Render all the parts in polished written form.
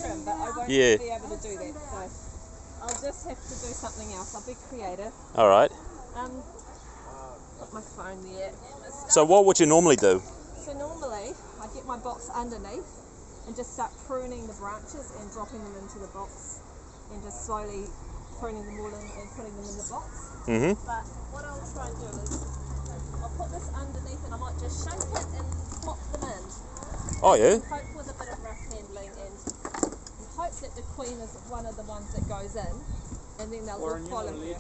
trim, but I won't Yeah. be able to do that. So I'll just have to do something else. I'll be creative. All right. Put my phone there. So what would you normally do? So normally I get my box underneath and just start pruning the branches and dropping them into the box and just slowly pruning them all in and putting them in the box. Mm-hmm. But what I'll try and do is I'll put this underneath and I might just shake it and pop them in. Oh yeah. And hope with a bit of rough handling and hope that the queen is one of the ones that goes in and then they'll all follow her.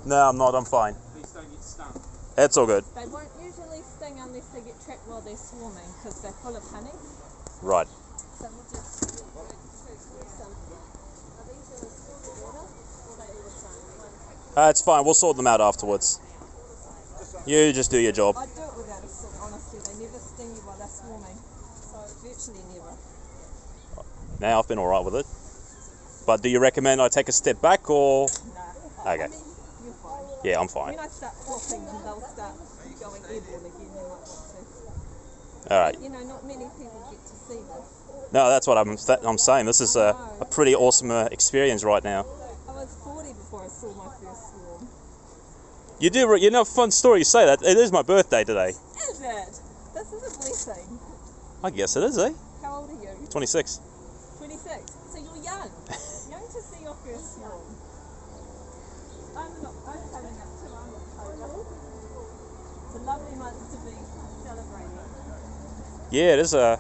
No, I'm not. I'm fine. Please don't get stung. It's all good. They won't usually sting unless they get trapped while they're swarming because they're full of honey. Right. So we'll just do some. Are these in a salt water or they all the same? It's fine. We'll sort them out afterwards. You just do your job. I do it without a salt, honestly. They never sting you while they're swarming. So virtually never. Now I've been all right with it. But do you recommend I take a step back or? No. Okay. I mean, you're fine. Yeah, I'm fine. When I start flopping, they'll start going airborne again. You might want to. All right. You know, not many people get to see this. No, that's what I'm saying. This is a pretty awesome experience right now. I was 40 before I saw my first swarm. You do. You know, fun story you say that. It is my birthday today. Is it? This is a blessing. I guess it is, eh? How old are you? 26. 26. So you're young. Young to see your first swarm. I'm coming up to October. It's a lovely month to be celebrating. Yeah, it is a.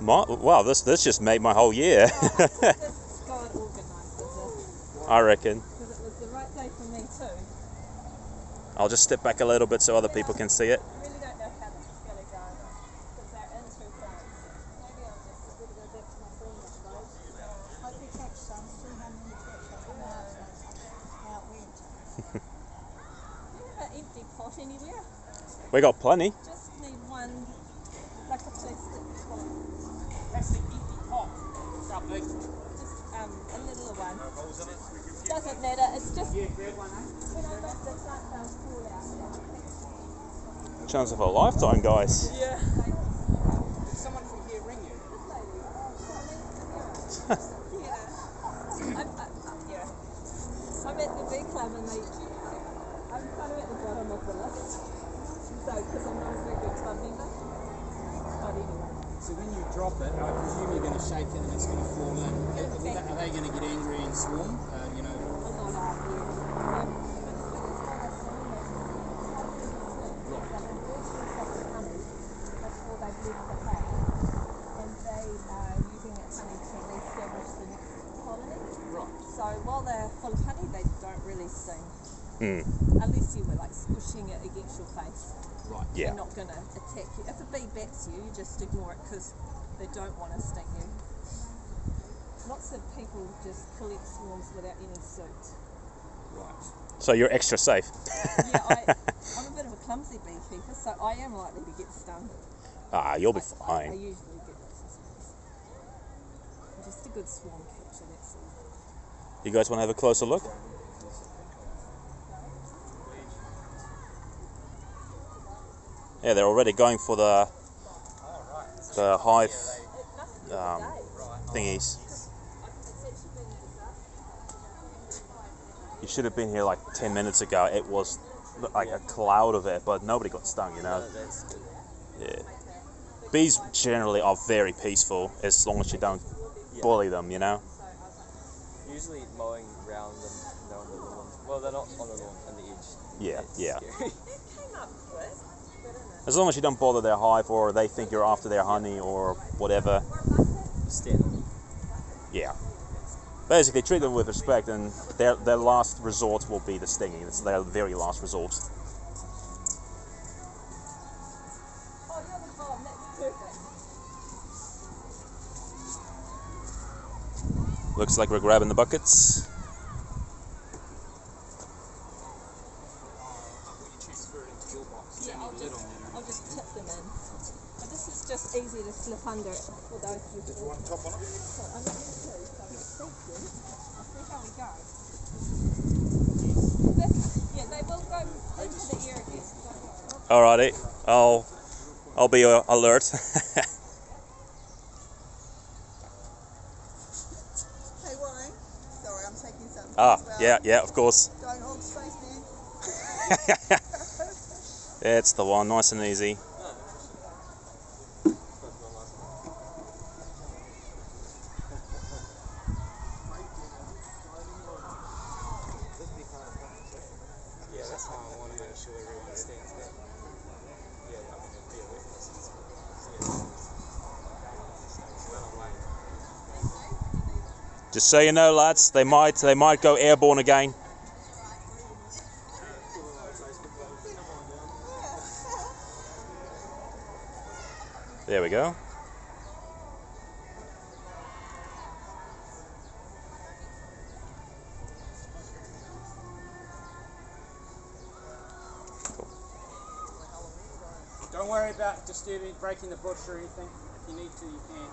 Wow, this just made my whole year. This God organised it. I reckon. Because it was the right day for me too. I'll just step back a little bit so other people can see it. I really don't know how this is going to go because they're in two fronts. Maybe I'll just go back to my friend that way. Hope you catch some, see how many catch up in how it went. Do you have an empty pot anywhere? We got plenty. Just need one, like a plastic pot. Plastic empty pot. How big? Just a little one. Doesn't matter, it's just Yeah, grab one, eh? when I make the plant they'll fall out. Chance of a lifetime, guys. Yeah. Did someone from here ring you? I'm at the big club and I'm kind of at the bottom of the list. So, because I'm not a very good club member. But anyway. So when you drop it, I presume you're going to shake it and it's going to fall in. Are they going to get angry and swarm? You know. A lot are, yeah. Before they've left the hive. And they are using that honey to establish the next colony. Right. So while they're full of honey, they don't really sting. Hmm. Unless you were like squishing it against your face. Right. Yeah. They're not going to attack you. If a bee bats you, you just ignore it because they don't want to sting you. Lots of people just collect swarms without any suit. Right. So you're extra safe. Yeah, I'm a bit of a clumsy beekeeper, so I am likely to get stung. You'll be I fine. usually get lots of stings. I'm just a good swarm catcher, that's all. You guys want to have a closer look? Yeah, they're already going for the hive thingies. You should have been here like 10 minutes ago. It was like a cloud of it, but nobody got stung, you know? That's good. Yeah. Bees generally are very peaceful as long as you don't bully them, you know? Usually mowing around them, they're on the lawn. Well, they're not on the lawn, on the edge. Yeah, It's yeah. scary. Came up quick, didn't it? As long as you don't bother their hive or they think you're after their honey or whatever, Stand. yeah. Basically, treat them with respect, and their last resort will be the stinging. It's their very last resort. Oh, you're the bomb, that's perfect. Looks like we're grabbing the buckets. Yeah, I'll just tip them in. But this is just easy to slip under for those who Did you want top on it? So I'm not going to, so thank you. I'll see how we go. Yeah, they will go into the ear again. Alrighty, I'll be alert. Yeah, of course. Don't hold space, man. That's the one, nice and easy. Yeah, that's why I want to make sure everyone understands that. Yeah, I mean, it'd be a witness. Just so you know, lads, they might go airborne again. There we go. Don't worry about disturbing, breaking the bush or anything. If you need to, you can.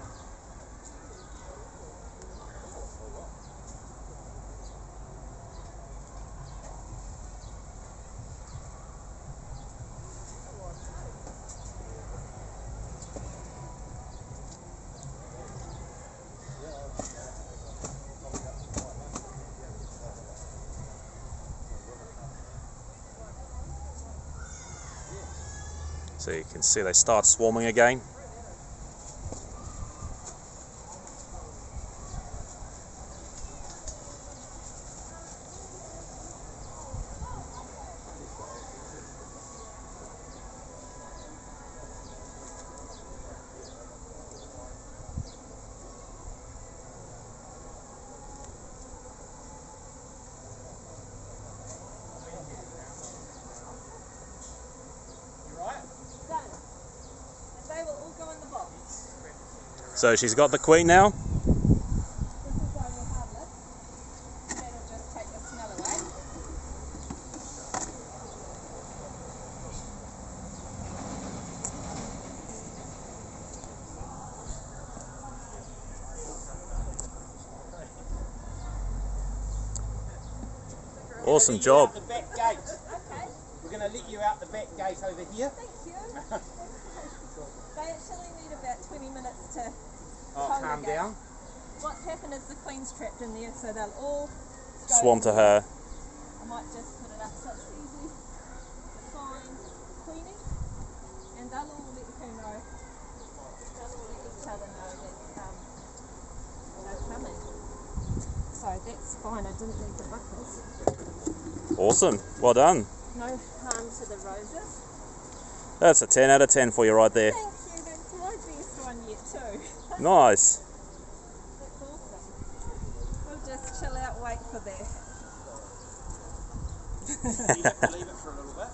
So you can see they start swarming again. Done. And they will all go in the box. So she's got the queen now. This is only harmless. That'll just take the smell away. Awesome job. The back gate. Okay, We're going to let you out the back gate over here. thank you. They actually need about 20 minutes to Oh, calm congregate. down. What's happened is the queen's trapped in there, so they'll all go Swarm to her. I might just put it up so it's easy to find Queenie, and they'll all let her know. They'll all let each other know that they're coming. So that's fine. I didn't need the buckles. Awesome. Well done. No harm to the roses. That's a 10 out of 10 for you right there. Thank you. That's my best one yet too. Nice. That's awesome. We'll just chill out, wait for that. You have to leave it for a little bit.